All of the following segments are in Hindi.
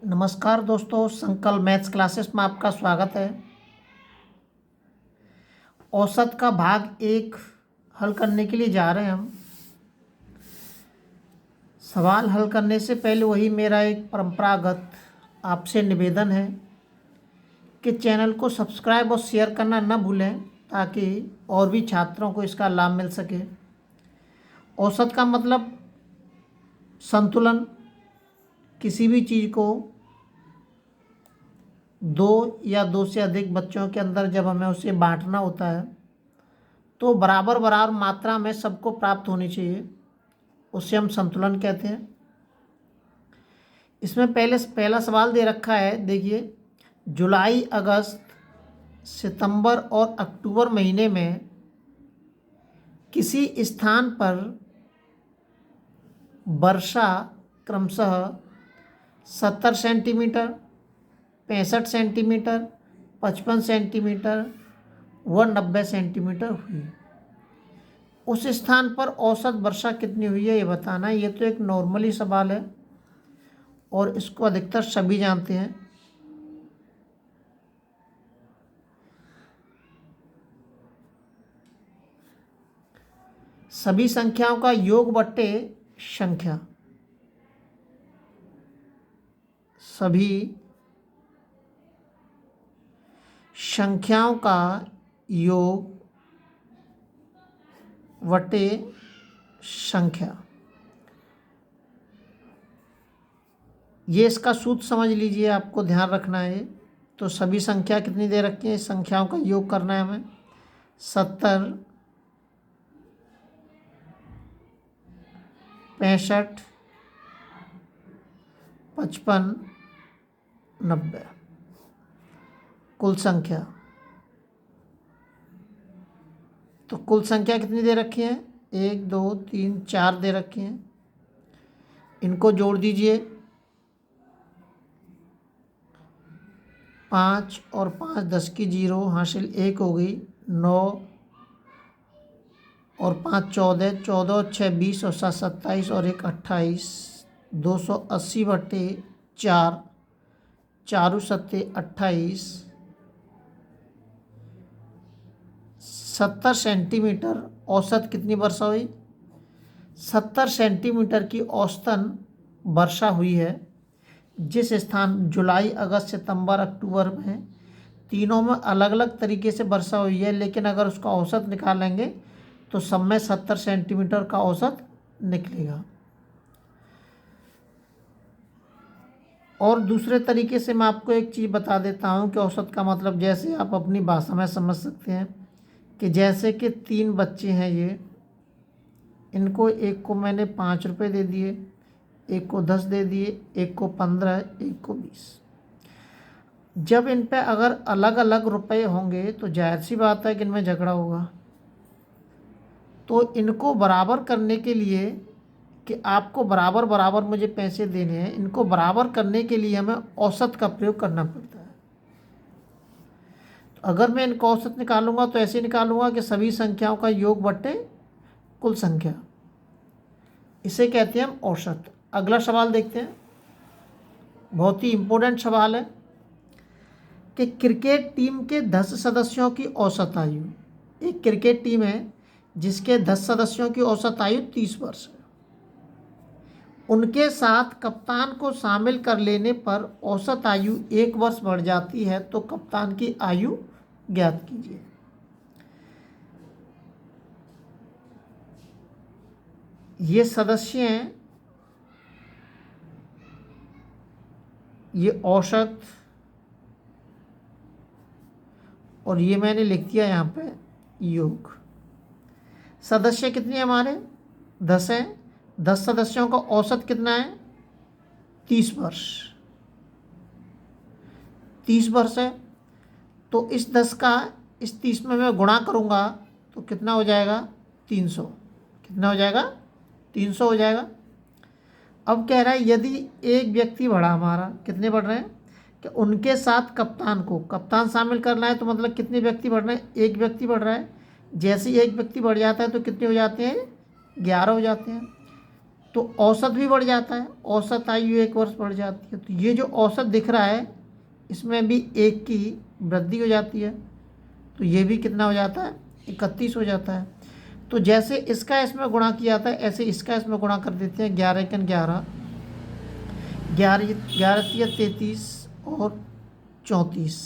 नमस्कार दोस्तों, संकल्प मैथ्स क्लासेस में आपका स्वागत है। औसत का भाग एक हल करने के लिए जा रहे हैं हम। सवाल हल करने से पहले वही मेरा एक परंपरागत आपसे निवेदन है कि चैनल को सब्सक्राइब और शेयर करना न भूलें ताकि और भी छात्रों को इसका लाभ मिल सके। औसत का मतलब संतुलन, किसी भी चीज़ को दो या दो से अधिक बच्चों के अंदर जब हमें उसे बांटना होता है तो बराबर बराबर मात्रा में सबको प्राप्त होनी चाहिए, उसे हम संतुलन कहते हैं। इसमें पहला सवाल दे रखा है, देखिए, जुलाई, अगस्त, सितंबर और अक्टूबर महीने में किसी स्थान पर वर्षा क्रमशः 70 सेंटीमीटर, 65 सेंटीमीटर, 55 सेंटीमीटर व 90 सेंटीमीटर हुई। उस स्थान पर औसत वर्षा कितनी हुई है ये बताना है। ये तो एक नॉर्मली सवाल है और इसको अधिकतर सभी जानते हैं। सभी संख्याओं का योग बट्टे संख्या, सभी संख्याओं का योग बटे संख्या, ये इसका सूत्र समझ लीजिए, आपको ध्यान रखना है। तो सभी संख्या कितनी दे रखी है, संख्याओं का योग करना है हमें। 70, 65, 55, 90 कुल संख्या। तो कुल संख्या कितनी दे रखी है, 1 2 3 4 दे रखी हैं। इनको जोड़ दीजिए, 5 और 5 10 की 0 हासिल 1 हो गई, 9 और 5 14, 14 और 6 20 और 7 27 और 1 28, 280 बटे 4, 4 सत्ते 28, 70 सेंटीमीटर औसत कितनी वर्षा हुई। 70 सेंटीमीटर की औसतन वर्षा हुई है जिस स्थान जुलाई, अगस्त, सितंबर, अक्टूबर में, तीनों में अलग अलग तरीके से वर्षा हुई है, लेकिन अगर उसका औसत निकालेंगे तो सब में 70 सेंटीमीटर का औसत निकलेगा। और दूसरे तरीके से मैं आपको एक चीज़ बता देता हूँ कि औसत का मतलब, जैसे आप अपनी भाषा में समझ सकते हैं कि जैसे कि 3 बच्चे हैं, ये इनको एक को मैंने 5 रुपये दे दिए, एक को 10 दे दिए, एक को 15, एक को 20। जब इन पे अगर अलग अलग रुपए होंगे तो जाहिर सी बात है कि इनमें झगड़ा होगा। तो इनको बराबर करने के लिए कि आपको बराबर बराबर मुझे पैसे देने हैं, इनको बराबर करने के लिए हमें औसत का प्रयोग करना पड़ता है। तो अगर मैं इनका औसत निकालूंगा तो ऐसे निकालूंगा कि सभी संख्याओं का योग बट्टे कुल संख्या, इसे कहते हैं हम औसत। अगला सवाल देखते हैं, बहुत ही इम्पोर्टेंट सवाल है कि क्रिकेट टीम के 10 सदस्यों की औसत आयु। एक क्रिकेट टीम है जिसके 10 सदस्यों की औसत आयु 30 वर्ष है। उनके साथ कप्तान को शामिल कर लेने पर औसत आयु 1 वर्ष बढ़ जाती है, तो कप्तान की आयु ज्ञात कीजिए। ये सदस्य हैं, ये औसत, और ये मैंने लिख दिया यहाँ पे योग। सदस्य कितने हैं हमारे, 10 हैं। 10 सदस्यों का औसत कितना है, 30 वर्ष। 30 वर्ष है तो इस 10 का इस 30 में मैं गुणा करूँगा तो कितना हो जाएगा, 300। कितना हो जाएगा, 300 हो जाएगा। अब कह रहा है यदि एक व्यक्ति बढ़ा, हमारा कितने बढ़ रहे हैं कि उनके साथ कप्तान को, कप्तान शामिल करना है तो मतलब कितने व्यक्ति बढ़ रहे हैं, एक व्यक्ति बढ़ रहा है। जैसे ही एक व्यक्ति बढ़ जाता है तो कितने हो जाते हैं, 11 हो जाते हैं। तो औसत भी बढ़ जाता है, औसत आयु 1 वर्ष बढ़ जाती है। तो ये जो औसत दिख रहा है इसमें भी 1 की वृद्धि हो जाती है, तो ये भी कितना हो जाता है, 31 हो जाता है। तो जैसे इसका इसमें गुणा किया जाता है ऐसे इसका इसमें गुणा कर देते हैं। 11 एकन 11, 11 11 तिया 33 और 34,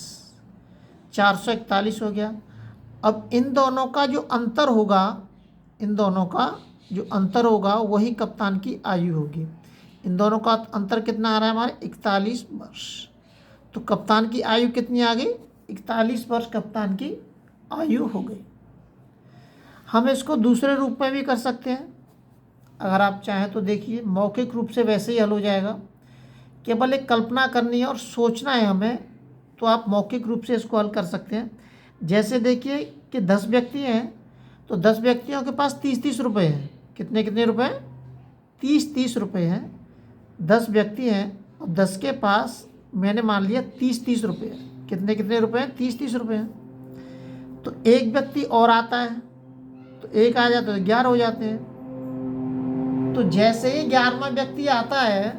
441 हो गया। अब इन दोनों का जो अंतर होगा, इन दोनों का जो अंतर होगा वही कप्तान की आयु होगी। इन दोनों का अंतर कितना आ रहा है हमारे, 41 वर्ष। तो कप्तान की आयु कितनी आ गई, 41 वर्ष कप्तान की आयु हो गई। हम इसको दूसरे रूप में भी कर सकते हैं अगर आप चाहें तो। देखिए मौखिक रूप से वैसे ही हल हो जाएगा, केवल एक कल्पना करनी है और सोचना है हमें, तो आप मौखिक रूप से इसको हल कर सकते हैं। जैसे देखिए कि 10 व्यक्ति हैं, तो 10 व्यक्तियों के पास 30-30 रुपये हैं। कितने कितने रुपए, 30-30 रुपये हैं। 10 व्यक्ति हैं और 10 के पास मैंने मान लिया 30-30 रुपये हैं। कितने कितने रुपये हैं, 30-30 रुपये हैं। तो एक व्यक्ति और आता है, तो एक आ जाता है तो 11 हो जाते हैं। तो जैसे ही 11वां व्यक्ति आता है,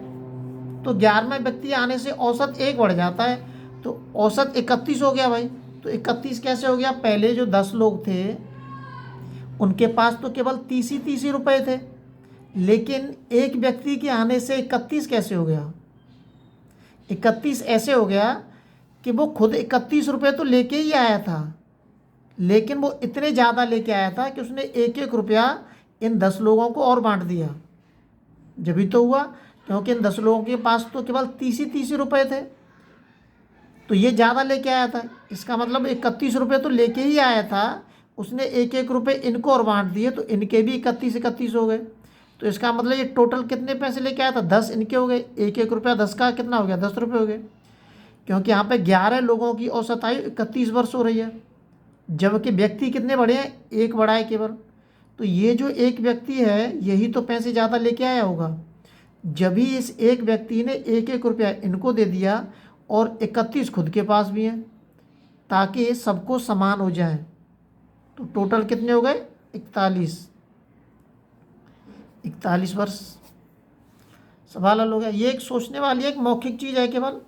तो 11वें व्यक्ति आने से औसत 1 बढ़ जाता है, तो औसत 31 हो गया भाई। तो 31 कैसे हो गया, पहले जो 10 लोग थे उनके पास तो केवल 30 ही रुपये थे, लेकिन एक व्यक्ति के आने से 31 कैसे हो गया, 31 ऐसे हो गया कि वो खुद 31 रुपये तो लेके ही आया था, लेकिन वो इतने ज़्यादा लेके आया था कि उसने 1-1 रुपया इन 10 लोगों को और बांट दिया। जब भी तो हुआ, क्योंकि इन 10 लोगों के पास तो केवल 30 रुपये थे, तो ये ज़्यादा लेके आया था। इसका मतलब 31 रुपये तो लेके ही आया था, उसने 1-1 रुपये इनको और बांट दिए, तो इनके भी 31 हो गए। तो इसका मतलब ये टोटल कितने पैसे लेके आया था, 10 इनके हो गए। 1-1 रुपया 10 का कितना हो गया, 10 रुपये हो गए, क्योंकि यहाँ पे 11 लोगों की औसत आयु 31 वर्ष हो रही है, जबकि व्यक्ति कितने बड़े हैं, 1 बड़ा है केवल। तो ये जो एक व्यक्ति है यही तो पैसे ज़्यादा लेके आया होगा। जब भी इस एक व्यक्ति ने 1-1 रुपया इनको दे दिया और 31 खुद के पास भी हैं, ताकि सबको समान हो जाए। तो टोटल कितने हो गए, 41 वर्ष। सवाल हल हो गया। ये एक सोचने वाली एक मौखिक चीज़ है केवल,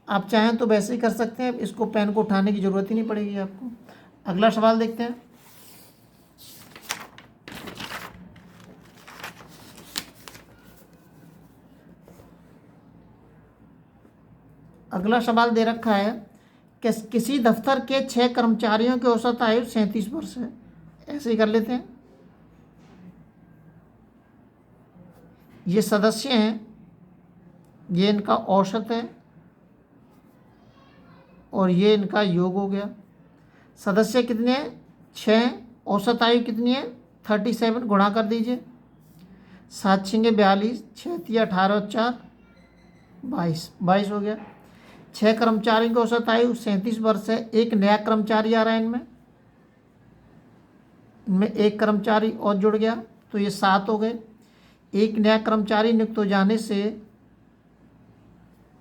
आप चाहें तो वैसे ही कर सकते हैं, इसको पेन को उठाने की ज़रूरत ही नहीं पड़ेगी आपको। अगला सवाल देखते हैं। अगला सवाल दे रखा है कि किसी दफ्तर के 6 कर्मचारियों की औसत आयु 37 वर्ष है। ऐसे ही कर लेते हैं। ये सदस्य हैं, ये इनका औसत है और ये इनका योग हो गया। सदस्य कितने हैं, 6, औसत आयु कितनी है, 37, गुणा कर दीजिए। 7 6 42, 6 3 18 और 4 22 हो गया। 6 कर्मचारियों की औसत आयु 37 वर्ष है। एक नया कर्मचारी आ रहा है, इनमें एक कर्मचारी और जुड़ गया, तो ये 7 हो गए। एक नया कर्मचारी नियुक्त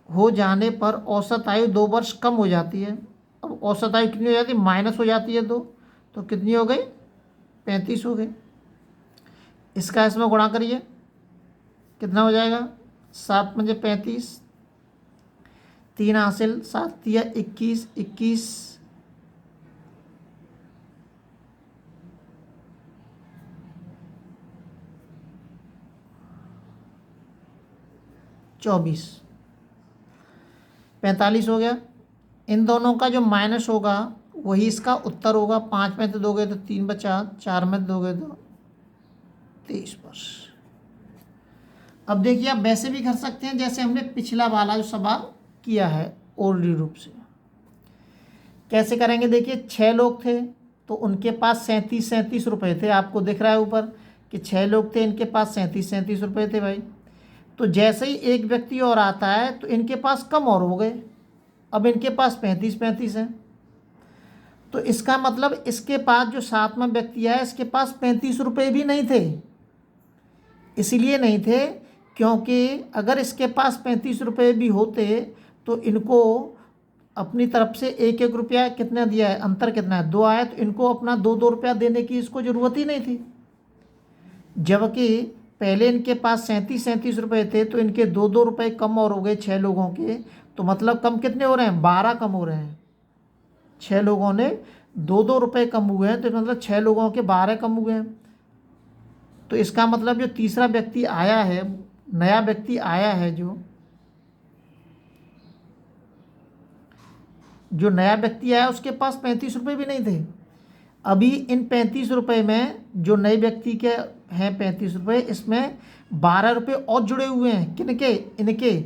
हो जाने पर औसत आयु 2 वर्ष कम हो जाती है। अब औसत आयु कितनी हो जाती है, माइनस हो जाती है 2, तो कितनी हो गई, 35 हो गई। इसका इसमें गुणा करिए, कितना हो जाएगा, 7 पंजे 35, 3 हासिल, 7 तिया 21, 21 24, 45 हो गया। इन दोनों का जो माइनस होगा वही इसका उत्तर होगा। 5 में से दोगे तो 3 बचा, 4 में दोगे तो 23 वर्ष। अब देखिए आप वैसे भी कर सकते हैं जैसे हमने पिछला वाला जो सवाल किया है ओरली रूप से। कैसे करेंगे, देखिए 6 लोग थे तो उनके पास 37 रुपये थे। आपको दिख रहा है ऊपर कि 6 लोग थे, इनके पास 37 रुपये थे भाई। तो जैसे ही एक व्यक्ति और आता है तो इनके पास कम और हो गए, अब इनके पास 35 हैं। तो इसका मतलब इसके पास जो 7वां व्यक्ति आया इसके पास 35 रुपये भी नहीं थे। इसलिए नहीं थे क्योंकि अगर इसके पास 35 रुपये भी होते तो इनको अपनी तरफ से 1-1 रुपया कितना दिया है, अंतर कितना है, 2 आया, तो इनको अपना 2-2 रुपया देने की इसको ज़रूरत ही नहीं थी। जबकि पहले इनके पास 37 रुपये थे, तो इनके 2 रुपये कम और हो गए 6 लोगों के। तो मतलब कम कितने हो रहे हैं? 12 कम हो रहे हैं। 6 लोगों ने 2 रुपये कम हुए हैं, तो मतलब 6 लोगों के 12 कम हुए हैं। तो इसका मतलब जो तीसरा व्यक्ति आया है, नया व्यक्ति आया है, जो नया व्यक्ति आया उसके पास 35 रुपये भी नहीं थे। अभी इन 35 रुपये में जो नए व्यक्ति के हैं 35 रुपये, इसमें 12 रुपये और जुड़े हुए हैं। किनके? इनके।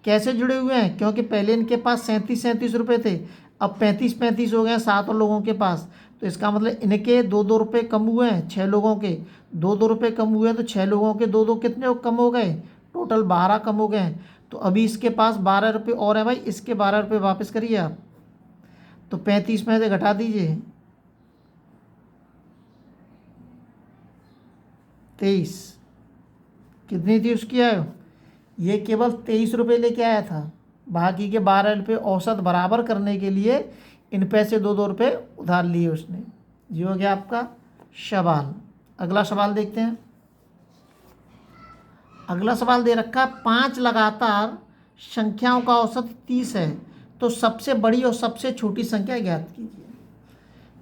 कैसे जुड़े हुए हैं? क्योंकि पहले इनके पास 37 रुपये थे, अब 35 हो गए हैं 7 लोगों के पास। तो इसका मतलब इनके 2 रुपये कम हुए हैं 6 लोगों के। 2 रुपये कम हुए हैं, तो 6 लोगों के 2 कितने कम हो गए? टोटल 12 कम हो गए हैं। तो अभी इसके पास 12 रुपये और हैं भाई, इसके 12 रुपये वापस करिए आप। तो 35 में से घटा दीजिए 23, कितनी थी उसकी आय? ये केवल 23 रुपये लेके आया था। बाकी के 12 रुपये औसत बराबर करने के लिए इन पैसे 2 रुपये उधार लिए उसने। ये हो गया आपका सवाल। अगला सवाल देखते हैं। अगला सवाल दे रखा है 5 लगातार संख्याओं का औसत 30 है, तो सबसे बड़ी और सबसे छोटी संख्या ज्ञात कीजिए।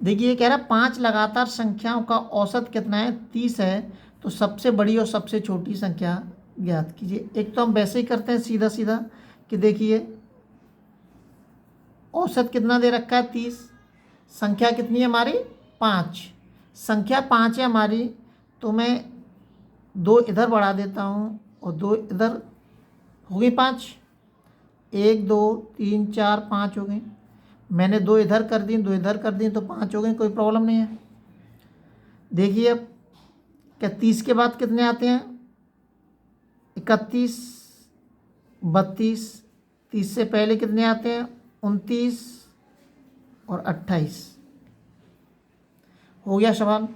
देखिए ये कह रहा है 5 लगातार संख्याओं का औसत कितना है? 30 है, तो सबसे बड़ी और सबसे छोटी संख्या ज्ञात कीजिए। एक तो हम वैसे ही करते हैं सीधा सीधा कि देखिए औसत कितना दे रखा है? 30। संख्या कितनी है हमारी? 5। संख्या 5 है हमारी, तो मैं 2 इधर बढ़ा देता हूँ और 2 इधर, हो गई 5। 1 2 3 4 5 हो गई। मैंने 2 इधर कर दी, 2 इधर कर दी, तो 5 हो गई, कोई प्रॉब्लम नहीं है। देखिए अब क्या 30 के बाद कितने आते हैं? 31, 32। 30 से पहले कितने आते हैं? 29 और 28। हो गया सवाल।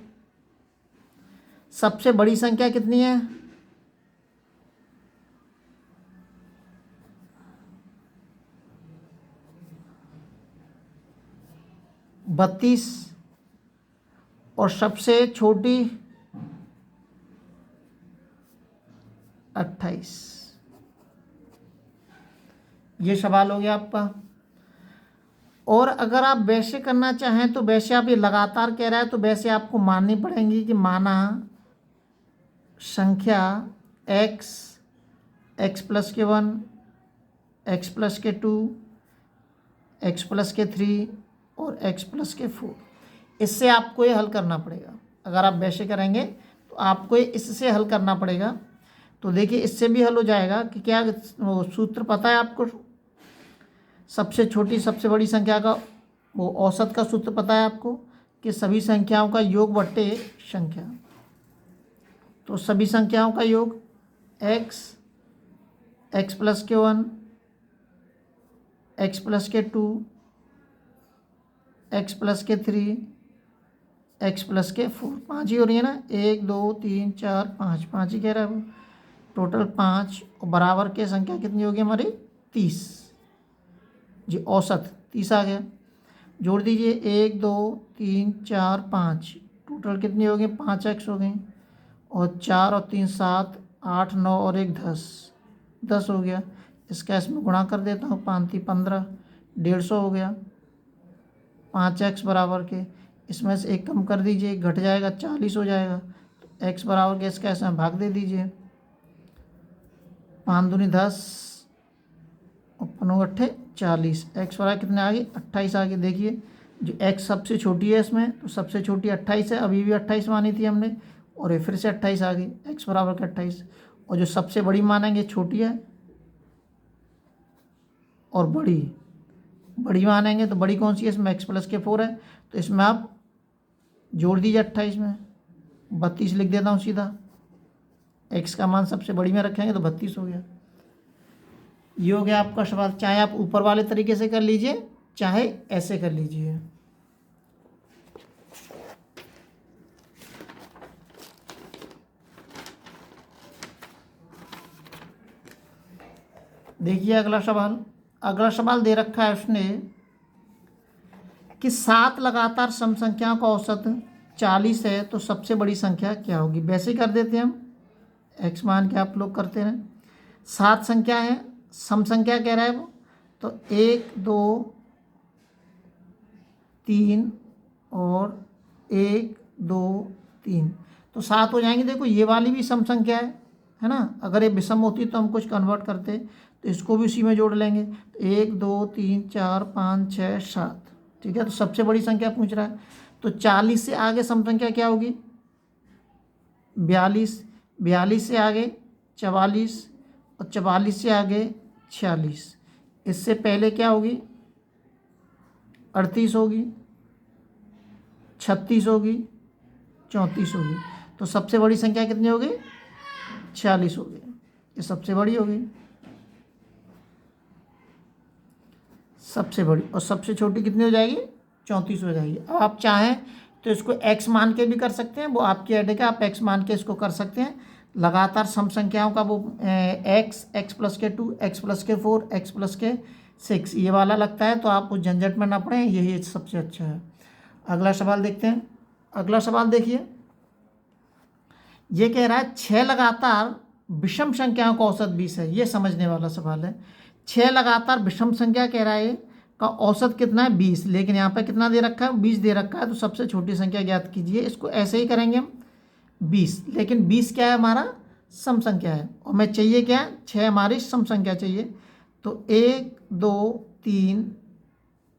सबसे बड़ी संख्या कितनी है? 32 और सबसे छोटी 28। ये सवाल हो गया आपका। और अगर आप वैसे करना चाहें तो वैसे, आप ये लगातार कह रहा है तो वैसे आपको माननी पड़ेंगी कि माना संख्या x, x प्लस के 1, x प्लस के 2, x प्लस के 3 और x प्लस के 4। इससे आपको ये हल करना पड़ेगा। अगर आप वैसे करेंगे तो आपको इससे हल करना पड़ेगा। तो देखिए इससे भी हल हो जाएगा कि क्या वो सूत्र पता है आपको? सबसे छोटी सबसे बड़ी संख्या का वो औसत का सूत्र पता है आपको कि सभी संख्याओं का योग बट्टे संख्या। तो सभी संख्याओं का योग x, x प्लस के 1, x प्लस के 2, x प्लस के 3, x प्लस के 4। 5 ही हो रही है ना? 1 2 3 4 5, 5 ही कह रहा है वो। टोटल 5 और बराबर के संख्या कितनी होगी हमारी? 30 जी। औसत 30 आ गया। जोड़ दीजिए 1 2 3 4 5, टोटल कितनी हो गई? 5x हो गई। और 4 और 3 7, 8 9 और 1 10, 10 हो गया। इसका इसमें गुणा कर देता हूँ, 5 3 15, 150 हो गया। 5x बराबर के, इसमें से 1 कम कर दीजिए, घट जाएगा 40 हो जाएगा। तो x बराबर के इसका इसमें भाग दे दीजिए। 5 दूनी 10 और 5 अट्ठे 40। x बराबर कितने आ गई? 28 आ गई। देखिए जो x सबसे छोटी है इसमें, तो सबसे छोटी 28 है। अभी भी 28 मानी थी हमने, और ये फिर से 28 आ गई। x बराबर के 28। और जो सबसे बड़ी मानेंगे छोटी है, और बड़ी मानेंगे तो बड़ी कौन सी है? इसमें x प्लस के 4 है। तो इसमें आप जोड़ दीजिए 28 में। 32 लिख देता हूँ सीधा। x का मान सबसे बड़ी में रखेंगे तो 32 हो गया। ये हो गया आपका सवाल। चाहे आप ऊपर वाले तरीके से कर लीजिए, चाहे ऐसे कर लीजिए। देखिए अगला सवाल। अगला सवाल दे रखा है उसने कि 7 लगातार सम संख्याओं का औसत 40 है, तो सबसे बड़ी संख्या क्या होगी? वैसे ही कर देते हैं हम। एक्स मान के आप लोग करते रहें। 7 संख्या है, सम संख्या कह रहा है वो, तो 1 2 3 और 1 2 3, तो 7 हो जाएंगे। देखो ये वाली भी सम संख्या है ना। अगर ये विषम होती तो हम कुछ कन्वर्ट करते तो इसको भी उसी में जोड़ लेंगे। तो 1 2 3 4 5 6 7, ठीक है। तो सबसे बड़ी संख्या पूछ रहा है, तो 40 से आगे सम संख्या क्या होगी? 42, 42 से आगे 44 और 44 से आगे 46। इससे पहले क्या होगी? 38 होगी, 36 होगी, 34 होगी। तो सबसे बड़ी संख्या कितनी होगी? 46 होगी। ये सबसे बड़ी होगी, सबसे बड़ी। और सबसे छोटी कितनी हो जाएगी? 34 हो जाएगी। अब आप चाहें तो इसको x मान के भी कर सकते हैं, वो आपकी हेडेक है, आप x मान के इसको कर सकते हैं। लगातार सम संख्याओं का वो x प्लस के 2, x प्लस के 4, x प्लस के 6 ये वाला लगता है, तो आप उस झंझट में ना पड़ें, यही सबसे अच्छा है। अगला सवाल देखते हैं। अगला सवाल देखिए, ये कह रहा है 6 लगातार विषम संख्याओं का औसत 20 है। ये समझने वाला सवाल है। 6 लगातार विषम संख्या कह रहा है का औसत कितना है? 20, लेकिन यहाँ पर कितना दे रखा है? 20 दे रखा है। तो सबसे छोटी संख्या ज्ञात कीजिए। इसको ऐसे ही करेंगे हम 20, लेकिन 20 क्या है? हमारा सम संख्या है, और हमें चाहिए क्या? 6 हमारी सम संख्या चाहिए। तो 1 2 3,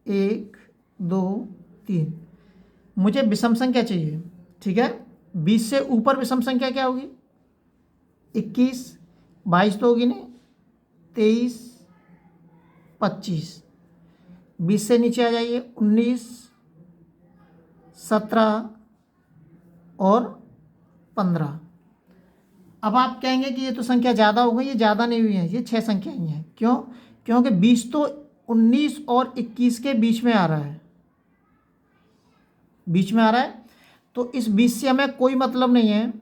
1 2 3, मुझे विषम संख्या चाहिए, ठीक है। 20 से ऊपर विषम संख्या क्या होगी? 21, 22 तो होगी नहीं, 23, 25। 20 से नीचे आ जाइए, 19, 17 और 15। अब आप कहेंगे कि ये तो संख्या ज़्यादा हो गई। ये ज़्यादा नहीं हुई है, ये 6 संख्या ही हैं। क्यों? क्योंकि 20 तो 19 और 21 के बीच में आ रहा है, बीच में आ रहा है। तो इस 20 से हमें कोई मतलब नहीं है,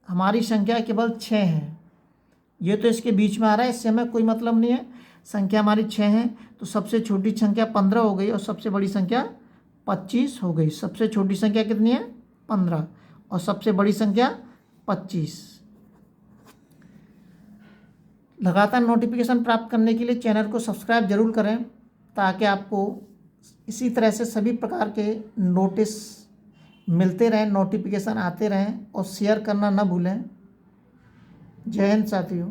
हमारी संख्या केवल 6 है। ये तो इसके बीच में आ रहा है, इससे हमें कोई मतलब नहीं है। संख्या हमारी 6 है, तो सबसे छोटी संख्या 15 हो गई और सबसे बड़ी संख्या 25 हो गई। सबसे छोटी संख्या कितनी है? 15, और सबसे बड़ी संख्या 25। लगातार नोटिफिकेशन प्राप्त करने के लिए चैनल को सब्सक्राइब जरूर करें, ताकि आपको इसी तरह से सभी प्रकार के नोटिस मिलते रहें, नोटिफिकेशन आते रहें। और शेयर करना ना भूलें। जय हिंद साथियों।